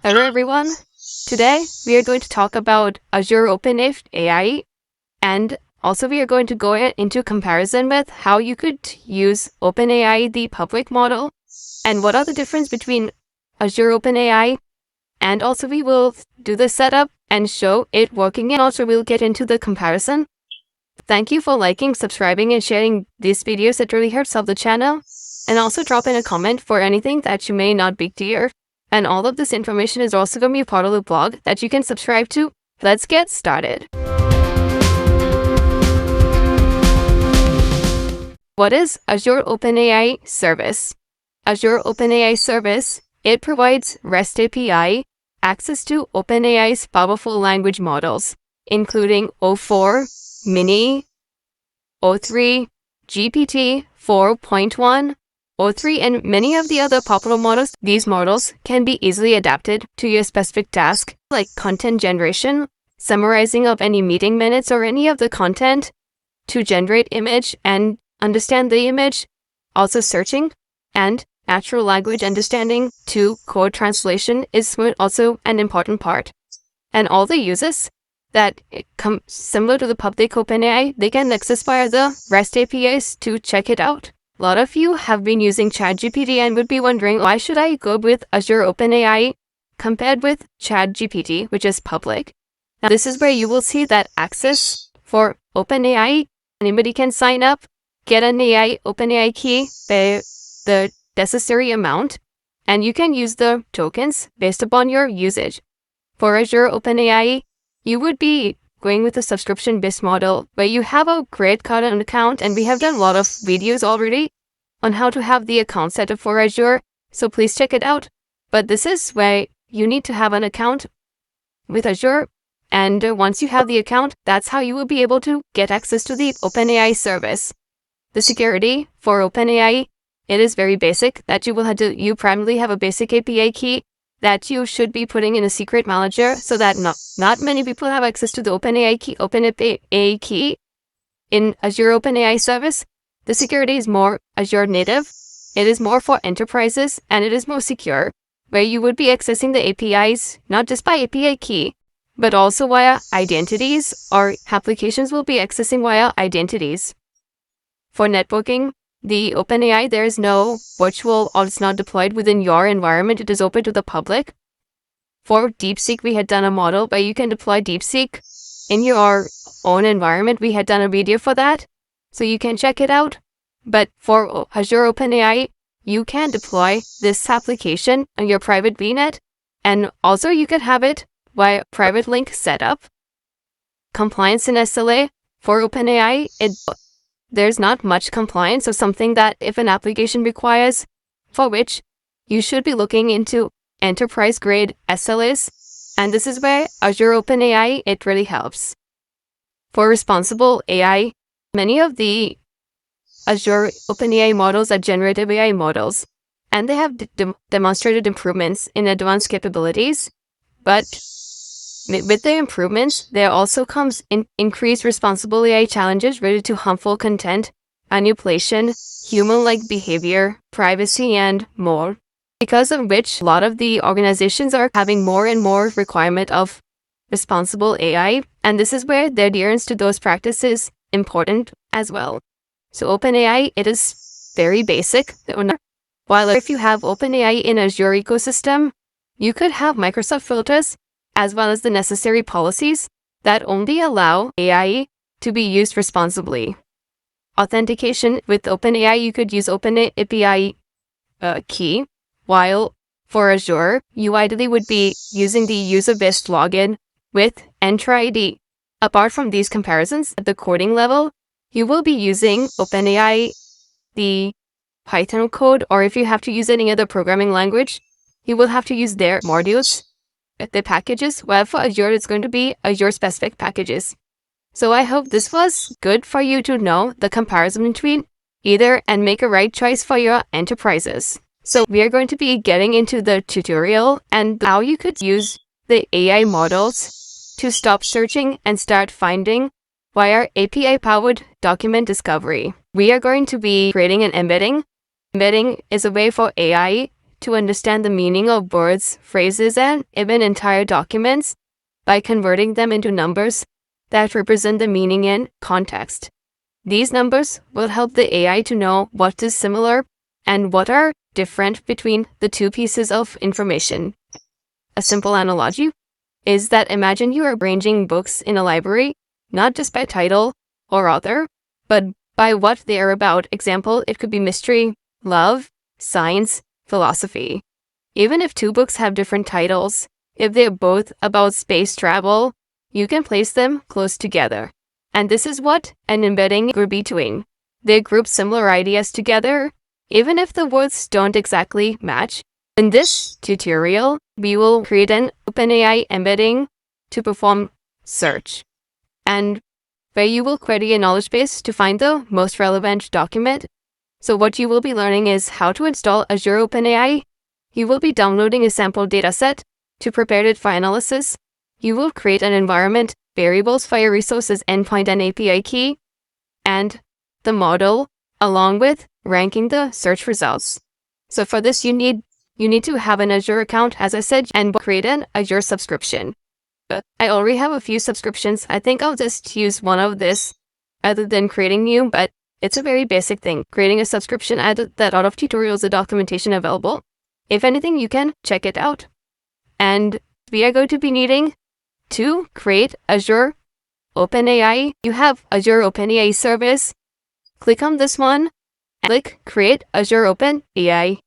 Hello everyone. Today we are going to talk about Azure OpenAI, and also we are going to go into comparison with how you could use OpenAI, the public model, and what are the difference between Azure OpenAI, and also we will do the setup and show it working, and also we'll get into the comparison. Thank you for liking, subscribing, and sharing these videos. It really helps out the channel. And also drop in a comment for anything that you may not be clear. And all of this information is also going to be a part of the blog that you can subscribe to. Let's get started. What is Azure OpenAI Service? Azure OpenAI Service, it provides REST API access to OpenAI's powerful language models, including O4, Mini, O3, GPT 4.1, O3, and many of the other popular models. These models can be easily adapted to your specific task, like content generation, summarizing of any meeting minutes or any of the content, to generate image and understand the image, also searching, and natural language understanding to code translation is also an important part. And all the users that come similar to the public OpenAI, they can access via the REST APIs to check it out. A lot of you have been using ChatGPT and would be wondering, why should I go with Azure OpenAI compared with ChatGPT, which is public? Now, this is where you will see that access for OpenAI, anybody can sign up, get an OpenAI key, pay the necessary amount, and you can use the tokens based upon your usage. For Azure OpenAI, you would be going with a subscription-based model where you have a credit card and account, and we have done a lot of videos already on how to have the account set up for Azure, so please check it out. But this is where you need to have an account with Azure, and once you have the account, that's how you will be able to get access to the OpenAI service. The security for OpenAI, it is very basic, that you primarily have a basic API key that you should be putting in a secret manager so that not many people have access to the OpenAI key. In Azure OpenAI service, the security is more Azure native. It is more for enterprises and it is more secure, where you would be accessing the APIs not just by API key, but also via identities, or applications will be accessing via identities. For networking, the OpenAI, there is no virtual, or it's not deployed within your environment. It is open to the public. For DeepSeek, we had done a model where you can deploy DeepSeek in your own environment. We had done a video for that, so you can check it out. But for Azure OpenAI, you can deploy this application on your private VNet, and also you can have it via private link setup. Compliance and SLA for OpenAI, there's not much compliance, or something that if an application requires, for which you should be looking into enterprise grade SLAs, and this is where Azure OpenAI, it really helps. For responsible AI, many of the Azure OpenAI models are generative AI models, and they have demonstrated improvements in advanced capabilities, but with the improvements, there also comes increased responsible AI challenges related to harmful content, manipulation, human-like behavior, privacy, and more. Because of which, a lot of the organizations are having more and more requirement of responsible AI, and this is where the adherence to those practices is important as well. So OpenAI, it is very basic. While if you have OpenAI in Azure ecosystem, you could have Microsoft filters, as well as the necessary policies that only allow AI to be used responsibly. Authentication with OpenAI, you could use OpenAI key, while for Azure, you ideally would be using the user-based login with Entra ID. Apart from these comparisons, at the coding level, you will be using OpenAI, the Python code, or if you have to use any other programming language, you will have to use their modules, the packages, while for Azure, it's going to be Azure-specific packages. So I hope this was good for you to know the comparison between either and make a right choice for your enterprises. So we are going to be getting into the tutorial and how you could use the AI models to stop searching and start finding via API-powered document discovery. We are going to be creating an embedding. Embedding is a way for AI to understand the meaning of words, phrases, and even entire documents by converting them into numbers that represent the meaning in context. These numbers will help the AI to know what is similar and what are different between the two pieces of information. A simple analogy is that imagine you are arranging books in a library, not just by title or author, but by what they are about. Example, it could be mystery, love, science, philosophy. Even if two books have different titles, if they're both about space travel, you can place them close together. And this is what an embedding would be doing. They group similar ideas together, even if the words don't exactly match. In this tutorial, we will create an OpenAI embedding to perform search, and where you will query a knowledge base to find the most relevant document. So what you will be learning is how to install Azure OpenAI. You will be downloading a sample dataset to prepare it for analysis. You will create an environment, variables for your resources endpoint and API key, and the model, along with ranking the search results. So for this, you need to have an Azure account, as I said, and create an Azure subscription. But I already have a few subscriptions. I think I'll just use one of this rather than creating new, but it's a very basic thing. Creating a subscription, add that out of tutorials and documentation available. If anything, you can check it out. And we are going to be needing to create Azure OpenAI. You have Azure OpenAI service. Click on this one, and click Create Azure OpenAI.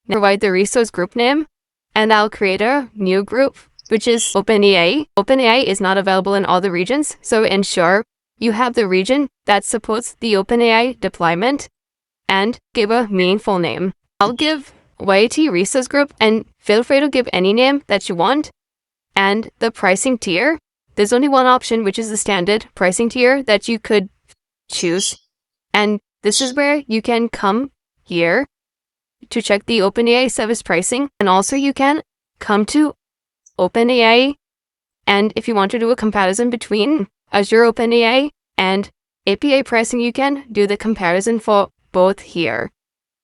Provide the resource group name, and I'll create a new group, which is OpenAI. OpenAI is not available in all the regions, so ensure you have the region that supports the OpenAI deployment, and give a meaningful name. I'll give YT resource group, and feel free to give any name that you want. And the pricing tier, there's only one option, which is the standard pricing tier that you could choose. And this is where you can come here to check the OpenAI service pricing. And also you can come to OpenAI, and if you want to do a comparison between Azure OpenAI and API pricing, you can do the comparison for both here.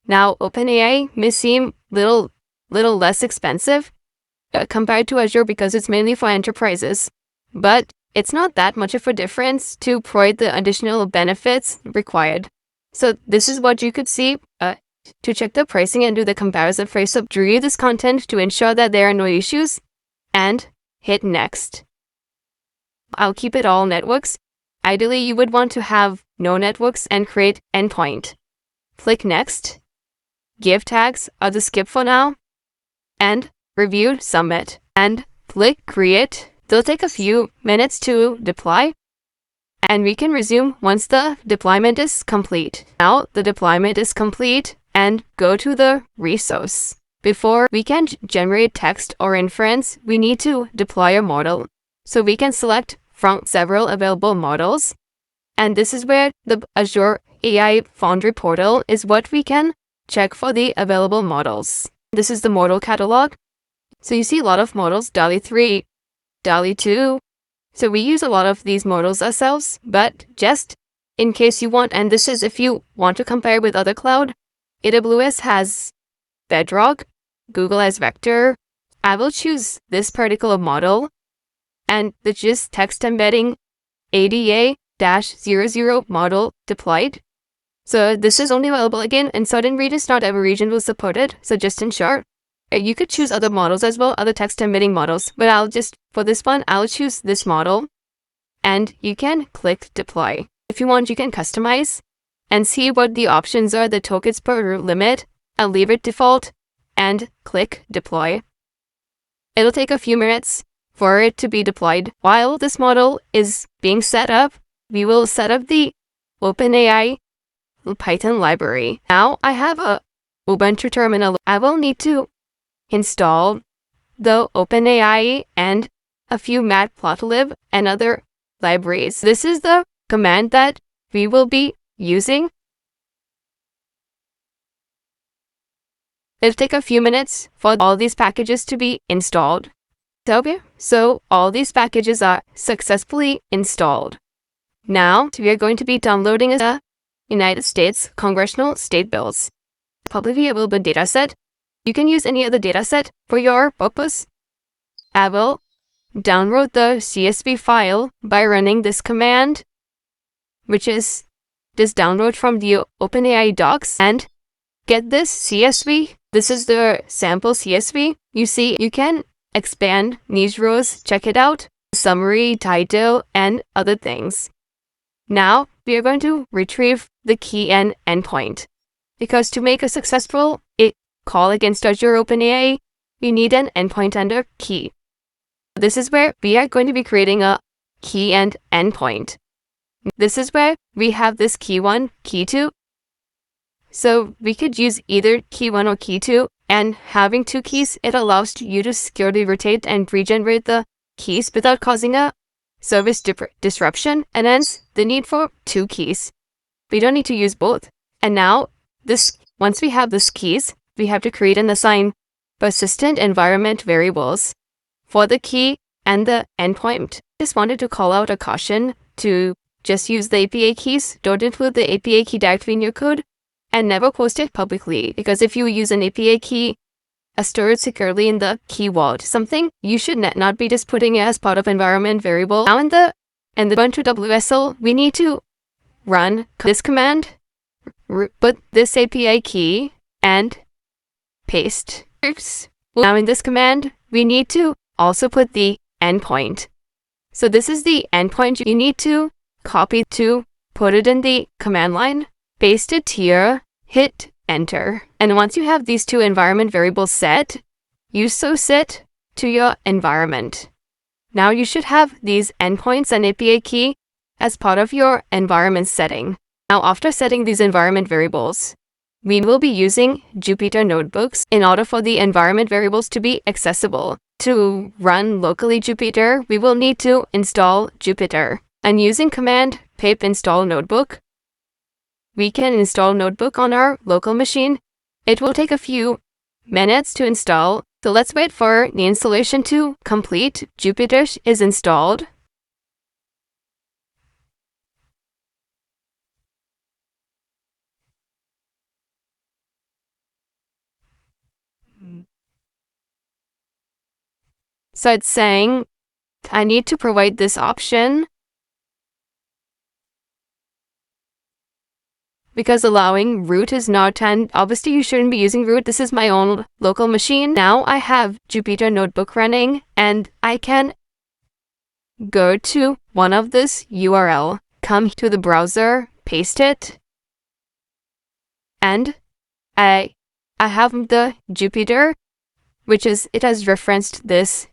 Now, OpenAI may seem little less expensive compared to Azure because it's mainly for enterprises, but it's not that much of a difference to provide the additional benefits required. So this is what you could see to check the pricing and do the comparison for yourself. Review this content to ensure that there are no issues, and hit next. I'll keep it all networks. Ideally, you would want to have no networks and create endpoint. Click next. Give tags are the skip for now, and review submit, and click create. They'll take a few minutes to deploy, and we can resume once the deployment is complete. Now the deployment is complete, and go to the resource. Before we can generate text or inference, we need to deploy a model. So we can select from several available models, and this is where the Azure AI Foundry portal is what we can check for the available models. This is the model catalog. So you see a lot of models, DALL-E 3, DALL-E 2. So we use a lot of these models ourselves, but just in case you want, and this is if you want to compare with other cloud, AWS has Bedrock, Google has Vector. I will choose this particular model, and the GIS text embedding ADA-00 model deployed. So this is only available again in certain regions, not every region will support it. So just in short, you could choose other models as well, other text embedding models, but for this one, I'll choose this model, and you can click deploy. If you want, you can customize and see what the options are, the tokens per limit. I'll leave it default and click deploy. It'll take a few minutes for it to be deployed. While this model is being set up, we will set up the OpenAI Python library. Now I have a Ubuntu terminal. I will need to install the OpenAI and a few matplotlib and other libraries. This is the command that we will be using. It'll take a few minutes for all these packages to be installed. So all these packages are successfully installed. Now we are going to be downloading the United States Congressional State Bills, publicly available dataset. You can use any other dataset for your purpose. I will download the CSV file by running this command, which is this download from the OpenAI docs, and get this CSV. This is the sample CSV. You see, you can expand these rows, check it out, summary, title, and other things. Now, we are going to retrieve the key and endpoint. Because to make a successful call against Azure OpenAI, we need an endpoint and a key. This is where we are going to be creating a key and endpoint. This is where we have this key 1, key 2. So we could use either key 1 or key 2, and having 2 keys, it allows you to securely rotate and regenerate the keys without causing a service disruption, and hence the need for 2 keys. We don't need to use both. And now, once we have these keys, we have to create and assign persistent environment variables for the key and the endpoint. Just wanted to call out a caution to just use the API keys. Don't include the API key directly in your code, and never post it publicly, because if you use an API key stored securely in the key vault, something you should not be just putting it as part of environment variable. Now in the Ubuntu WSL, we need to run this command, put this API key, and paste. Now in this command, we need to also put the endpoint. So this is the endpoint you need to copy to put it in the command line, paste it here, hit enter. And once you have these 2 environment variables set, you set to your environment. Now you should have these endpoints and API key as part of your environment setting. Now after setting these environment variables, we will be using Jupyter notebooks in order for the environment variables to be accessible. To run locally Jupyter, we will need to install Jupyter. And using command pip install notebook, we can install notebook on our local machine. It will take a few minutes to install, so let's wait for the installation to complete. Jupyter is installed. So it's saying I need to provide this option because allowing root is not, and obviously you shouldn't be using root. This is my own local machine. Now I have Jupyter Notebook running, and I can go to one of this URL, come to the browser, paste it, and I have the Jupyter, which is, it has referenced this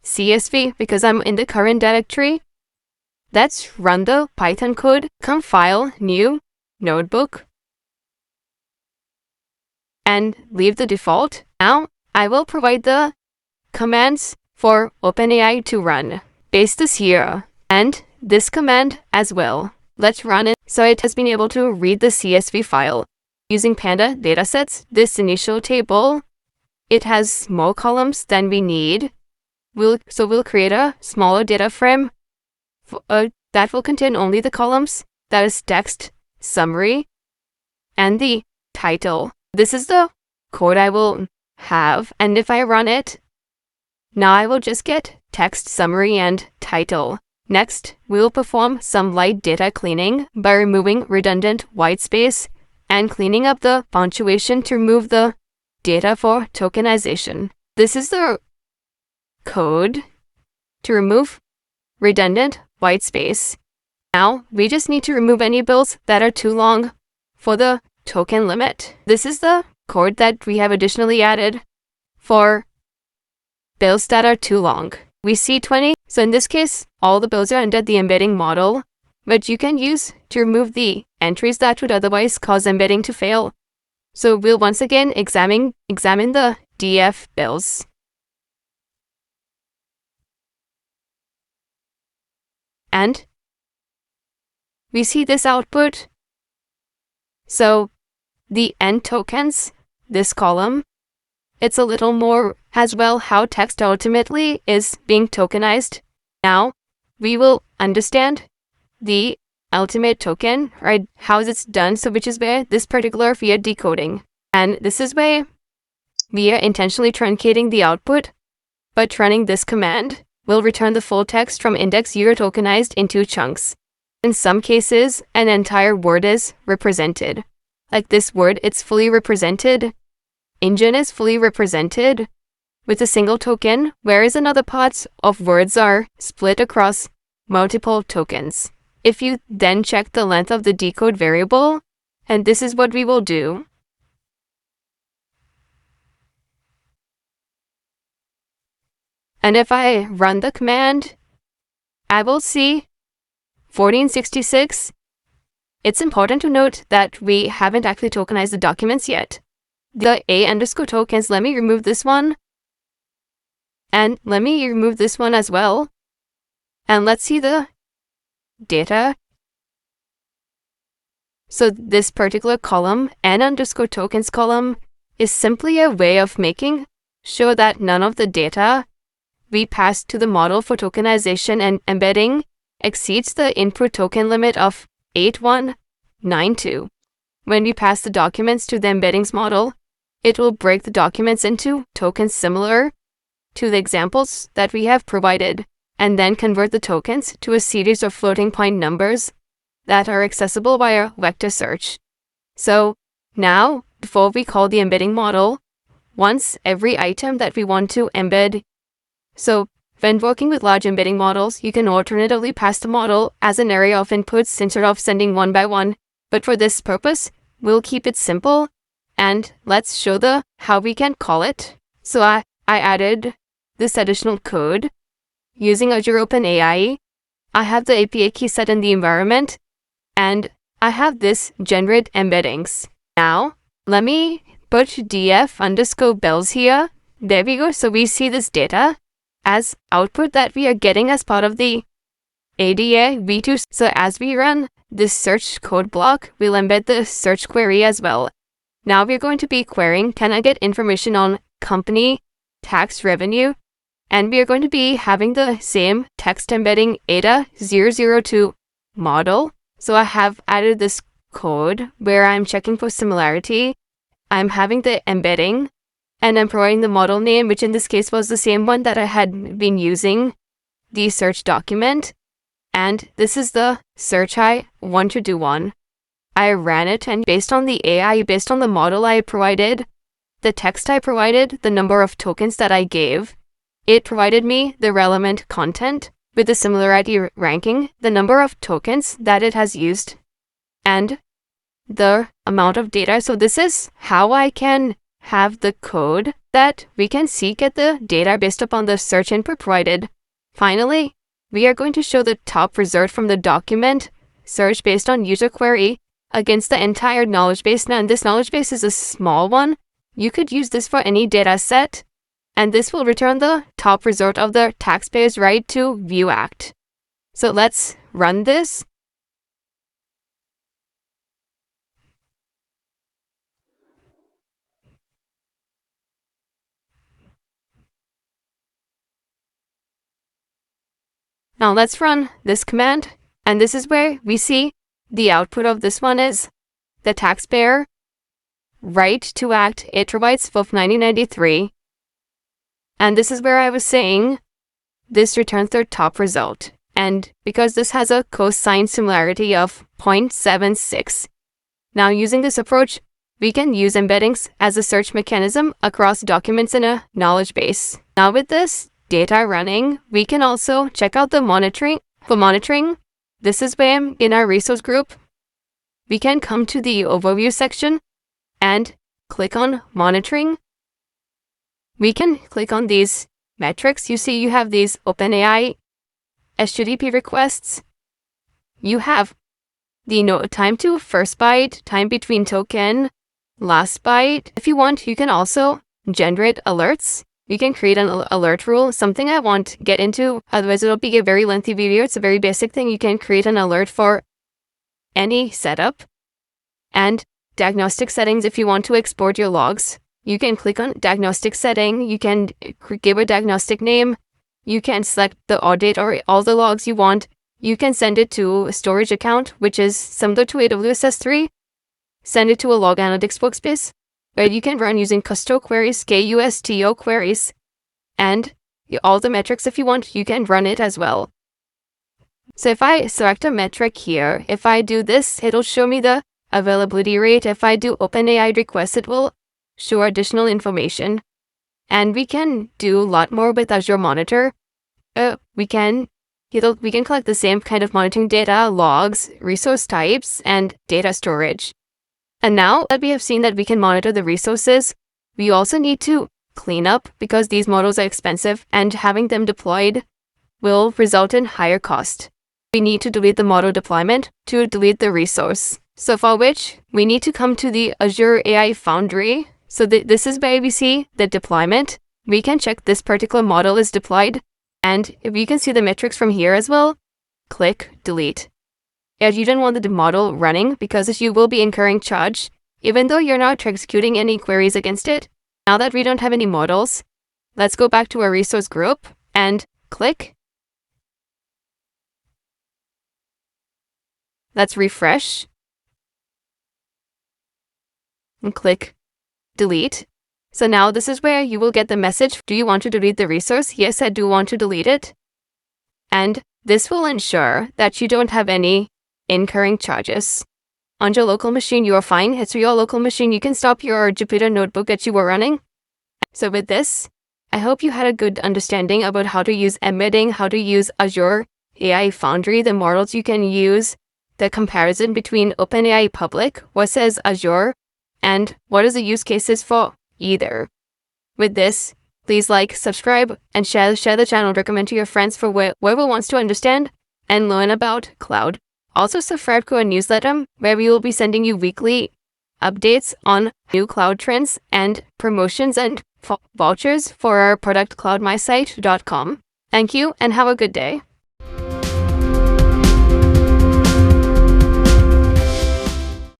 CSV because I'm in the current directory. Let's run the Python code, compile new notebook, and leave the default. Now I will provide the commands for OpenAI to run. Paste this here, and this command as well. Let's run it. So it has been able to read the CSV file. Using Panda datasets, this initial table, it has more columns than we need. We'll create a smaller data frame that will contain only the columns, that is text, summary, and the title. This is the code I will have, and if I run it, now I will just get text, summary, and title. Next, we will perform some light data cleaning by removing redundant white space and cleaning up the punctuation to remove the data for tokenization. This is the code to remove redundant white space. Now, we just need to remove any bills that are too long for the token limit. This is the code that we have additionally added for bills that are too long. We see 20, so in this case, all the bills are under the embedding model, but you can use to remove the entries that would otherwise cause embedding to fail. So we'll once again examine the DF bills. And we see this output. So the end tokens, this column, it's a little more as well how text ultimately is being tokenized. Now we will understand the ultimate token, right? How it's done, so which is where this particular fiat decoding. And this is where we are intentionally truncating the output, but running this command will return the full text from index you tokenized into chunks. In some cases, an entire word is represented. Like this word, it's fully represented. Engine is fully represented with a single token, whereas another parts of words are split across multiple tokens. If you then check the length of the decode variable, and this is what we will do. And if I run the command, I will see 1466. It's important to note that we haven't actually tokenized the documents yet. The A_tokens, let me remove this one. And let me remove this one as well. And let's see the data. So this particular column, N_tokens column, is simply a way of making sure that none of the data we pass to the model for tokenization and embedding exceeds the input token limit of 8192. When we pass the documents to the embeddings model, it will break the documents into tokens similar to the examples that we have provided, and then convert the tokens to a series of floating point numbers that are accessible via vector search. So now, before we call the embedding model, once every item that we want to embed. So when working with large embedding models, you can alternatively pass the model as an array of inputs instead of sending one by one. But for this purpose, we'll keep it simple, and let's show how we can call it. So I added this additional code using Azure OpenAI. I have the API key set in the environment, and I have this generate embeddings. Now, let me put df_bells here. There we go. So we see this data as output that we are getting as part of the ADA v2. So as we run this search code block, we'll embed the search query as well. Now we're going to be querying, can I get information on company, tax, revenue? And we are going to be having the same text embedding ADA002 model. So I have added this code where I'm checking for similarity. I'm having the embedding, and I'm providing the model name, which in this case was the same one that I had been using, the search document. And this is the search I want to do one. I ran it, and based on the AI, based on the model I provided, the text I provided, the number of tokens that I gave, it provided me the relevant content with the similarity ranking, the number of tokens that it has used, and the amount of data. So this is how I can have the code that we can seek at the data based upon the search input provided. Finally, we are going to show the top result from the document search based on user query against the entire knowledge base. Now, this knowledge base is a small one. You could use this for any data set, and this will return the top result of the taxpayer's right to view act. So let's run this. Now let's run this command, and this is where we see the output of this one is the taxpayer right to act. It provides of 1993, and this is where I was saying this returns their top result. And because this has a cosine similarity of 0.76, now using this approach, we can use embeddings as a search mechanism across documents in a knowledge base. Now with this data running, we can also check out the monitoring. For monitoring, this is where in our resource group, we can come to the overview section and click on monitoring. We can click on these metrics. You see you have these OpenAI HTTP requests. You have the time to first byte, time between token, last byte. If you want, you can also generate alerts. You can create an alert rule, something I won't get into, otherwise it'll be a very lengthy video. It's a very basic thing. You can create an alert for any setup. And diagnostic settings, if you want to export your logs, you can click on diagnostic setting. You can give a diagnostic name. You can select the audit or all the logs you want. You can send it to a storage account, which is similar to AWS S3. Send it to a log analytics workspace, where you can run using custo queries, kusto queries, and all the metrics, if you want, you can run it as well. So if I select a metric here, if I do this, it'll show me the availability rate. If I do OpenAI request, it will show additional information. And we can do a lot more with Azure Monitor. We can collect the same kind of monitoring data, logs, resource types, and data storage. And now that we have seen that we can monitor the resources, we also need to clean up because these models are expensive and having them deployed will result in higher cost. We need to delete the model deployment to delete the resource. So for which, we need to come to the Azure AI Foundry. So this is where we see the deployment. We can check this particular model is deployed. And if you can see the metrics from here as well, click delete. If you don't want the model running because you will be incurring charge, even though you're not executing any queries against it. Now that we don't have any models, let's go back to our resource group and click. Let's refresh and click delete. So now this is where you will get the message. Do you want to delete the resource? Yes, I do want to delete it. And this will ensure that you don't have any incurring charges. On your local machine, you are fine. It's your local machine. You can stop your Jupyter notebook that you were running. So with this, I hope you had a good understanding about how to use embedding, how to use Azure AI Foundry, the models you can use, the comparison between OpenAI Public versus Azure, and what is the use cases for either. With this, please like, subscribe, and share the channel. Recommend to your friends for whoever wants to understand and learn about cloud. Also subscribe to our newsletter where we will be sending you weekly updates on new cloud trends and promotions and vouchers for our product cloudmysite.com. Thank you and have a good day.